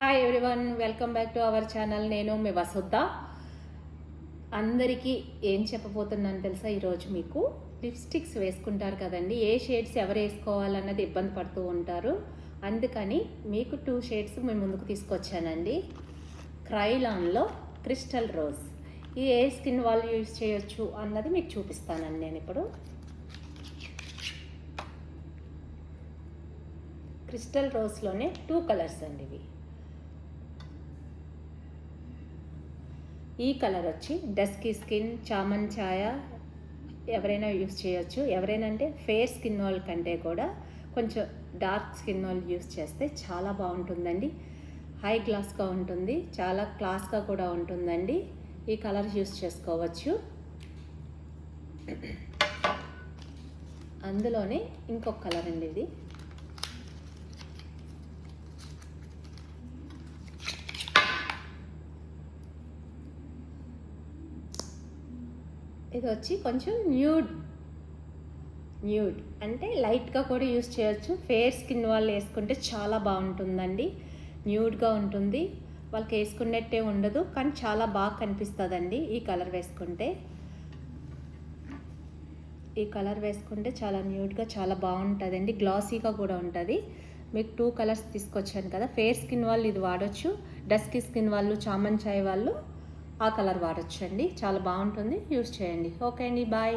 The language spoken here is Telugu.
Hi everyone, welcome back to our channel. నేను మీ వసుద్ధ. అందరికీ ఏం చెప్పబోతున్నాను తెలుసా? ఈరోజు మీకు లిప్స్టిక్స్ వేసుకుంటారు కదండి, ఏ షేడ్స్ ఎవరు వేసుకోవాలన్నది ఇబ్బంది పడుతూ ఉంటారు. అందుకని మీకు 2 షేడ్స్ మేము ముందుకు తీసుకొచ్చానండి. క్రైలాన్లో క్రిస్టల్ రోజ్. ఇది ఏ స్కిన్ వాళ్ళు యూజ్ చేయొచ్చు అన్నది మీకు చూపిస్తానండి నేను ఇప్పుడు. క్రిస్టల్ రోజ్లోనే 2 కలర్స్ అండి ఇవి. ఈ కలర్ వచ్చి డస్కీ స్కిన్, చామన్ ఛాయ ఎవరైనా యూస్ చేయొచ్చు. ఎవరైనా అంటే ఫేర్ స్కిన్ వాళ్ళ కంటే కూడా కొంచెం డార్క్ స్కిన్ వాళ్ళు యూస్ చేస్తే చాలా బాగుంటుందండి. హై గ్లాస్గా ఉంటుంది, చాలా క్లాస్గా కూడా ఉంటుందండి. ఈ కలర్ యూస్ చేసుకోవచ్చు. అందులోనే ఇంకొక కలర్ అండి ఇది. ఇది వచ్చి కొంచెం న్యూడ్ అంటే లైట్గా కూడా యూస్ చేయొచ్చు. ఫేర్ స్కిన్ వాళ్ళు వేసుకుంటే చాలా బాగుంటుందండి. న్యూడ్గా ఉంటుంది, వాళ్ళకి వేసుకున్నట్టే ఉండదు, కానీ చాలా బాగా కనిపిస్తుందండి ఈ కలర్ వేసుకుంటే. ఈ కలర్ వేసుకుంటే చాలా న్యూడ్గా చాలా బాగుంటుందండి, గ్లాసీగా కూడా ఉంటుంది. మీకు 2 కలర్స్ తీసుకొచ్చాను కదా. ఫేర్ స్కిన్ వాళ్ళు ఇది వాడచ్చు, డస్కీ స్కిన్ వాళ్ళు, చామన్ చాయ్ వాళ్ళు ఆ కలర్ వాడచ్చు అండి. చాలా బాగుంటుంది, యూస్ చేయండి. ఓకే అండి, బాయ్.